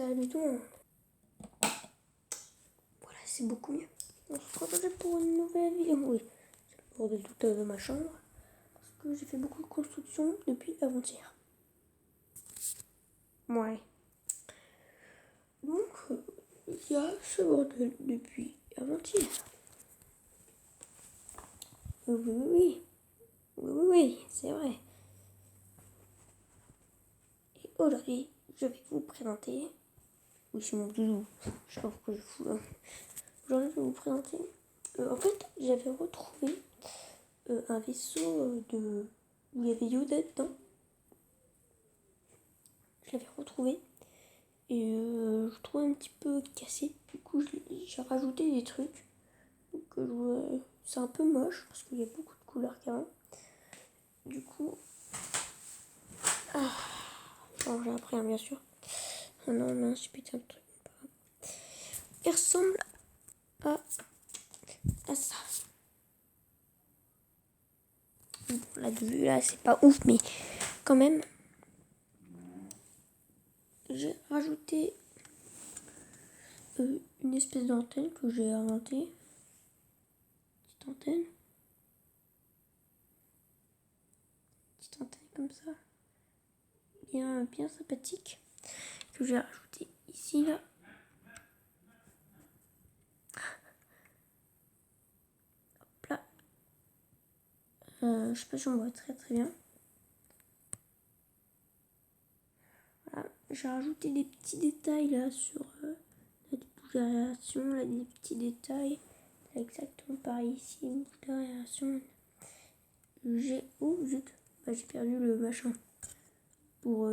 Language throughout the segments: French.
Salut tout le monde. Voilà, c'est beaucoup mieux. On se retrouve pour une nouvelle vidéo. Oui, c'est le bordel tout dans ma chambre. Parce que j'ai fait beaucoup de construction depuis avant-hier. Ouais. Donc, il y a ce bordel depuis avant-hier. Oui, c'est vrai. Et aujourd'hui, je vais vous présenter. Oui, c'est mon doudou. Je sais pas pourquoi je fous là. Aujourd'hui, je vais vous présenter. En fait, j'avais retrouvé un vaisseau où il y avait Yoda dedans. Je l'avais retrouvé et je le trouvais un petit peu cassé. Du coup, j'ai rajouté des trucs. Donc, c'est un peu moche parce qu'il y a beaucoup de couleurs qu'avant. Du coup, bon, j'ai appris, bien sûr. Oh non, j'ai pété un truc. Il ressemble à ça. Bon, la vue là, c'est pas ouf, mais quand même, j'ai rajouté une espèce d'antenne que j'ai inventée. Petite antenne comme ça. Bien sympathique. Que j'ai rajouté ici, là. Hop là. Je sais pas si on voit très bien. Voilà. J'ai rajouté des petits détails là sur la bouche d'aération, là des petits détails. Exactement pareil ici, une bouche d'aération. Oh zut, j'ai perdu le machin pour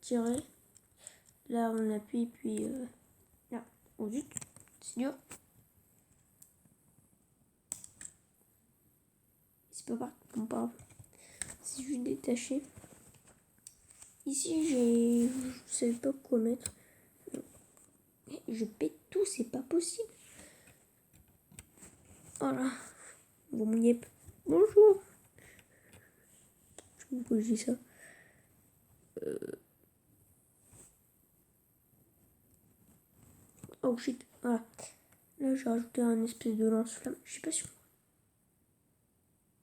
tirer. Là on appuie puis là, oh zut, c'est dur. C'est pas parti, bon, pas grave. C'est juste détaché. Ici je savais pas quoi mettre. Je pète tout, c'est pas possible. Voilà. Bon, mon yep. Bonjour. Je sais pas pourquoi je dis ça. Oh shit. Voilà. Là, j'ai rajouté un espèce de lance-flamme. Je sais pas si.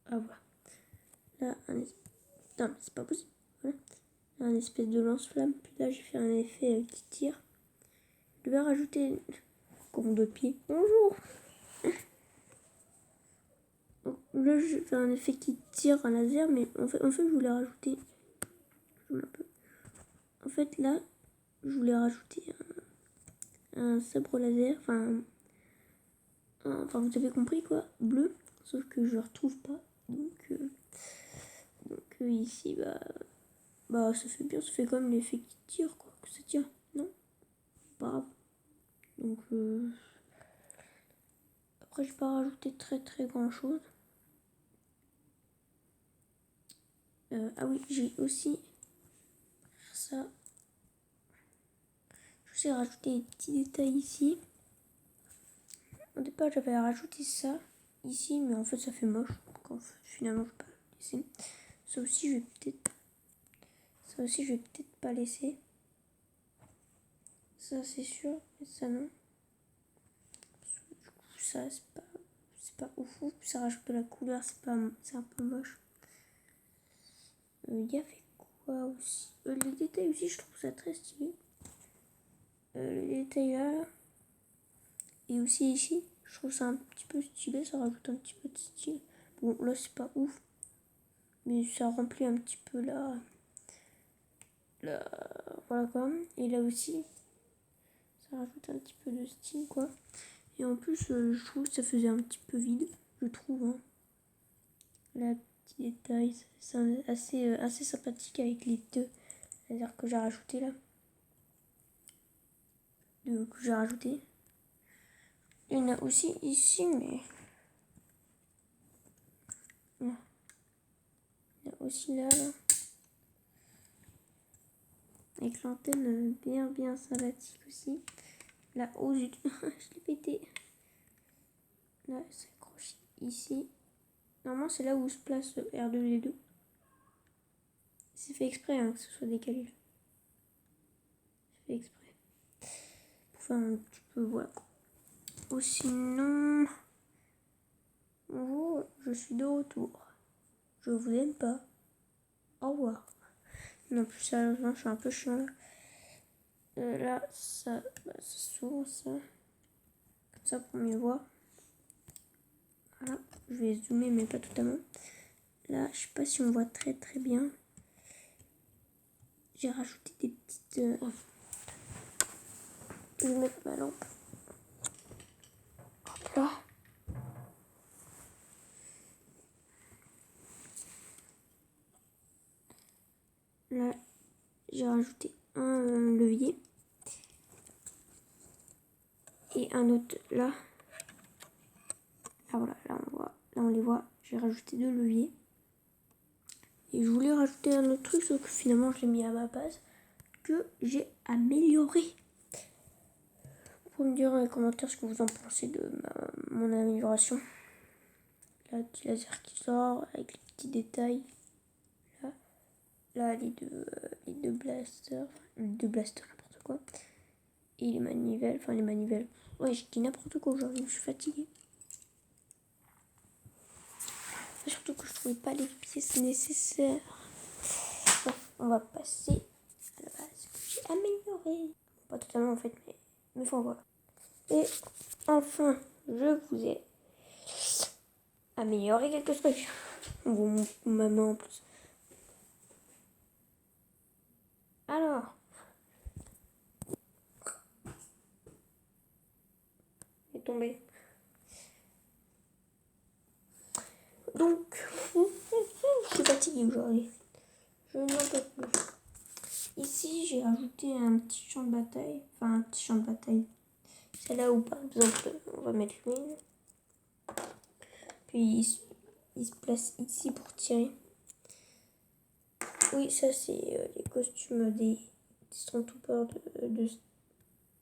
Ah, voilà. Là, non, mais c'est pas possible. Voilà. Là, un espèce de lance-flamme. Puis là, j'ai fait un effet qui tire. Je vais rajouter. Comme d'autres pieds. Bonjour. Là, j'ai fait un effet qui tire un laser. Mais en fait je voulais rajouter. En fait, là, je voulais rajouter un sabre laser. Enfin, vous avez compris quoi, bleu, sauf que je le retrouve pas. Donc ici, ça fait bien, ça fait comme l'effet qui tire, quoi, que ça tire, non? Pas grave. Donc, après, je vais pas rajouter très grand chose. Ah oui, j'ai aussi ça. Je vais rajouter des petits détails ici. Au départ, j'avais rajouté ça ici, mais en fait, ça fait moche. Donc, en fait, finalement, je vais pas le laisser. Ça aussi, je vais peut-être pas laisser. Ça, c'est sûr, mais ça, non. Du coup, ça, c'est pas ouf. Ça rajoute de la couleur, c'est un peu moche. Il y avait quoi aussi? Les détails aussi, je trouve ça très stylé. Les détails là. Et aussi ici, je trouve ça un petit peu stylé. Ça rajoute un petit peu de style. Bon, là, c'est pas ouf. Mais ça remplit un petit peu là. Voilà quoi. Et là aussi, ça rajoute un petit peu de style quoi. Et en plus, je trouve que ça faisait un petit peu vide. Je trouve. Hein. Là, petit détail, c'est assez sympathique avec les deux lasers que j'ai rajouté là. Que j'ai rajouté. Il y en a aussi ici, mais. Non. Il y en a aussi là. Avec l'antenne bien sympathique aussi. Là, oh zut, je l'ai pété. Là, ça accroche ici. Normalement, c'est là où se place le R2D2. C'est fait exprès hein, que ce soit décalé. C'est fait exprès. Enfin, un petit peu, voilà. Ou sinon... Bonjour, je suis de retour. Je vous aime pas. Au revoir. Non, plus sérieusement, je suis un peu chiant là. Là, ça s'ouvre, ça. Comme ça pour mieux voir. Voilà, je vais zoomer, mais pas totalement. Là, je sais pas si on voit très très bien. J'ai rajouté des petites... Je vais mettre ma lampe. Hop là. Là, j'ai rajouté un levier. Et un autre là. Là, voilà, là on voit. Là, on les voit. J'ai rajouté 2 leviers. Et je voulais rajouter un autre truc, sauf que finalement, je l'ai mis à ma base. Que j'ai amélioré. Vous pouvez me dire dans les commentaires ce que vous en pensez de mon amélioration. Là, le petit laser qui sort avec les petits détails. Là les deux blasters. Les deux blasters, n'importe quoi. Et les manivelles. Enfin, les manivelles. Ouais, je dis n'importe quoi aujourd'hui, je suis fatiguée. Surtout que je trouvais pas les pièces nécessaires. Bon, on va passer à la base que j'ai améliorée. Pas totalement en fait, mais enfin voilà. Et enfin, je vous ai amélioré quelques trucs. Bon, ma main en plus. Alors, il est tombé. Donc, je suis fatiguée aujourd'hui. Je n'en peux plus. Ici, j'ai rajouté un petit champ de bataille. Enfin, un petit champ de bataille. C'est là où, par exemple, on va mettre l'huile. Puis, il se place ici pour tirer. Oui, ça, c'est les costumes des Stormtroopers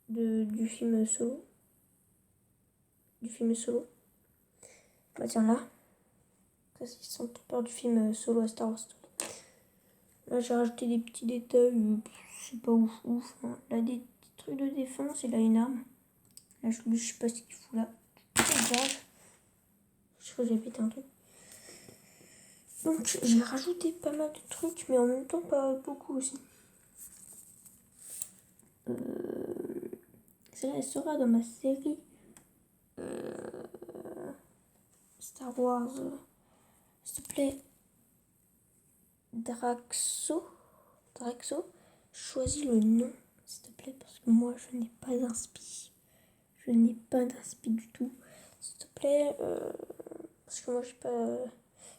du film Solo. Du film Solo. Bah tiens, là. Ça, c'est les Stormtroopers du film Solo à Star Wars. Là, j'ai rajouté des petits détails. C'est pas ouf. Hein. Là, des petits trucs de défense. Et là, une arme. Là, je sais pas ce qu'il fout là. Je crois que j'ai pété un truc. Donc, j'ai rajouté pas mal de trucs, mais en même temps, pas beaucoup aussi. Celle-là, elle sera dans ma série Star Wars. S'il te plaît, Draxo. Choisis le nom, s'il te plaît, parce que moi, je n'ai pas d'inspi. Je n'ai pas d'inspi du tout. S'il te plaît, parce que moi, je sais pas...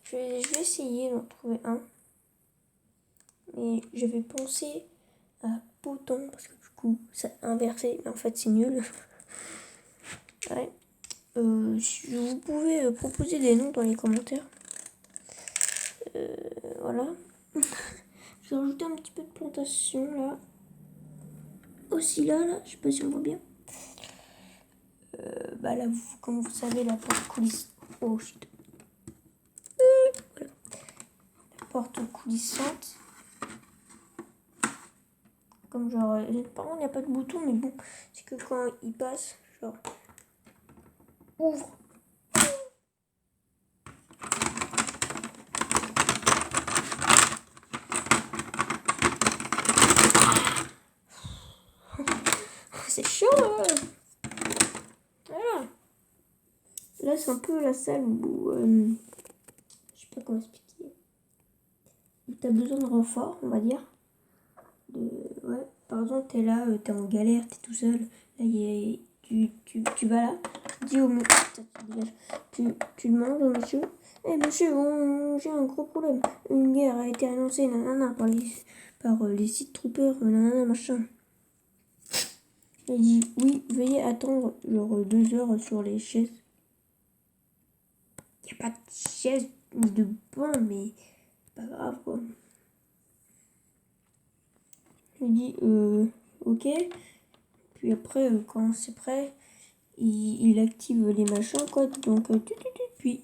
Je vais essayer d'en trouver un. Mais je vais penser à Poton, parce que du coup, c'est inversé, mais en fait, c'est nul. Ouais. Vous pouvez proposer des noms dans les commentaires. Voilà. Je vais rajouter un petit peu de plantation là. Aussi là, je sais pas si on voit bien. Bah là, comme vous savez, la porte coulissante. Oh shit. Voilà. La porte coulissante. Comme genre, par contre, il n'y a pas de bouton, mais bon, c'est que quand il passe, genre, ouvre. C'est chaud, hein. Voilà. Là, c'est un peu la salle où, je sais pas comment expliquer, où t'as besoin de renfort, on va dire. Ouais, par exemple, t'es là, t'es en galère, t'es tout seul. Là, tu vas là, dis au monsieur, tu demandes au monsieur, eh monsieur, j'ai un gros problème. Une guerre a été annoncée, nanana, par les Sith Troopers, nanana, machin. Il dit, oui, veuillez attendre genre 2 heures sur les chaises. Il n'y a pas de chaise ni de banc, mais pas grave, quoi. Il dit, ok. Puis après, quand c'est prêt, il active les machins, quoi. Donc, puis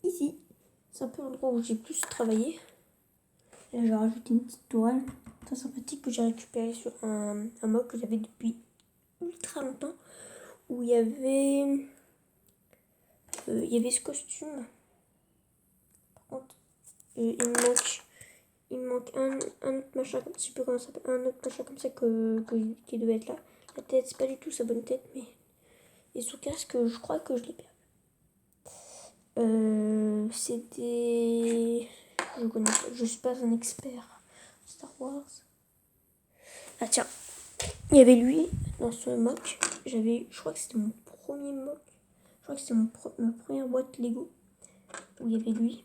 ici, c'est un peu l'endroit où j'ai plus travaillé. Là, j'ai rajouté une petite toile très sympathique que j'ai récupérée sur un mock que j'avais depuis ultra longtemps où il y avait ce costume. Par contre, il me manque un autre machin, je sais plus comment ça s'appelle, un autre machin comme ça qui devait être là. La tête, c'est pas du tout sa bonne tête, mais. Et son casque, je crois que je l'ai perdu. C'était. Je connais pas, je suis pas un expert Star Wars. Ah tiens, il y avait lui dans ce mock. Je crois que c'était mon premier mock. Je crois que c'était ma première boîte Lego. Où il y avait lui.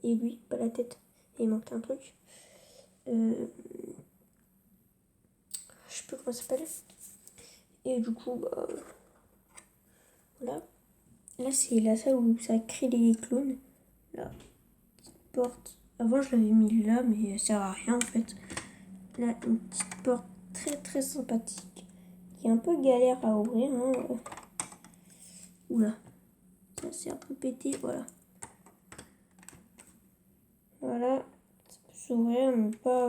Et lui, pas la tête. Et il manquait un truc. Je sais plus comment ça s'appelle. Et du coup, bah. Voilà. Là, c'est la salle où ça crée les clones. Là, petite porte. Avant, je l'avais mis là, mais ça sert à rien en fait. Là, une petite porte très très sympathique. Qui est un peu galère à ouvrir. Hein. Oula. Ça, c'est un peu pété. Voilà. Voilà. Ça peut s'ouvrir, mais pas.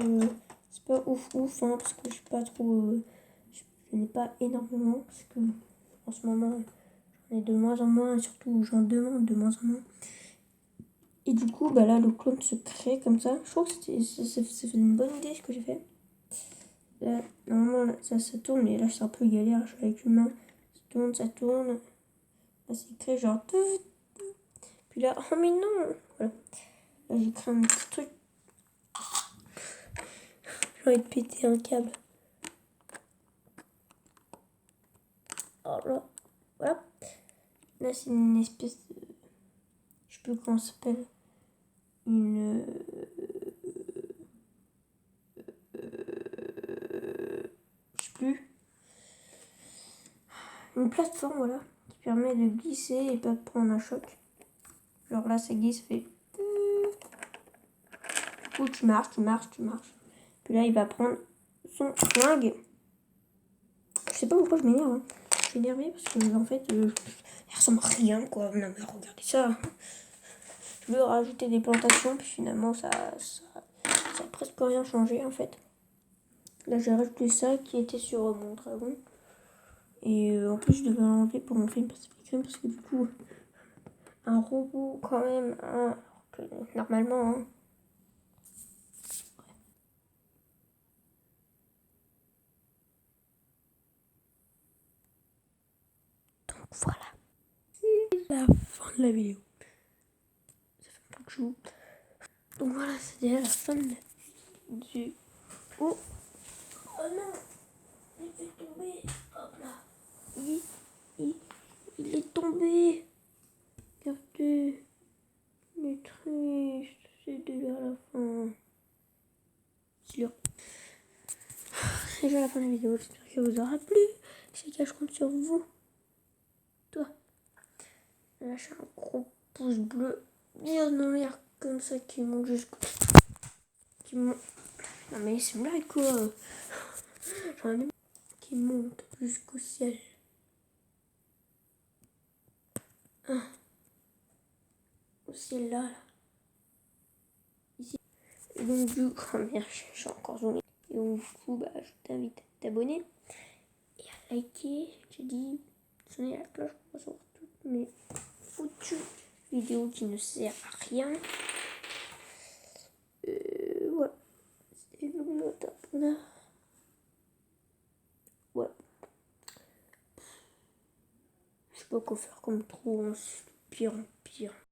C'est pas ouf ouf, hein, parce que je suis pas trop. Je n'ai pas énormément. Parce que en ce moment, j'en ai de moins en moins. Et surtout, j'en demande de moins en moins. Et du coup, bah là, le clone se crée comme ça. Je trouve que c'est une bonne idée ce que j'ai fait. Là, normalement, là, ça tourne, mais là, c'est un peu galère. Je suis avec une main. Ça tourne. Là, c'est créé genre. Puis là, oh mais non! Voilà. Là, j'ai créé un petit truc. J'ai envie de péter un câble. Oh là. Voilà. Là, c'est une espèce de. Je sais plus comment ça s'appelle. Une. Je sais plus. Une plateforme, voilà. Qui permet de glisser et pas de prendre un choc. Genre là, ça glisse, fait. Du coup, tu marches. Puis là, il va prendre son flingue. Je sais pas pourquoi je m'énerve. Hein. Je suis énervée parce que, en fait, il ressemble à rien, quoi. Non, mais regardez ça. Je veux rajouter des plantations, puis finalement, ça a presque rien changé, en fait. Là, j'ai rajouté ça qui était sur mon dragon. Et en plus, je devais l'enlever pour mon film Pacific Rim parce que du coup, un robot, quand même, hein, normalement, hein. Donc voilà. C'est la fin de la vidéo. Ça fait un peu que je joue. Donc voilà, c'était la fin de la vidéo. Oh non, il est tombé. Hop là. Il est tombé. Regardez. Il est triste. C'est déjà la fin. Sûr. C'est déjà la fin de la vidéo. J'espère que ça vous aura plu. C'est que je compte sur vous. Toi, lâchez un gros pouce bleu bien en l'air comme ça qui monte jusqu'au. Non mais c'est une blague quoi. J'en ai qui monte jusqu'au ciel. Ah, au ciel là. Ici. Et donc du coup, oh merde, je suis encore zoomé. Et donc du coup, bah, je t'invite à t'abonner et à liker. J'ai dit sonner la cloche pour recevoir toutes mes foutues vidéos qui ne servent à rien. Voilà. C'était le mot. Voilà. Je sais pas quoi faire comme trou, hein. C'est de pire en pire.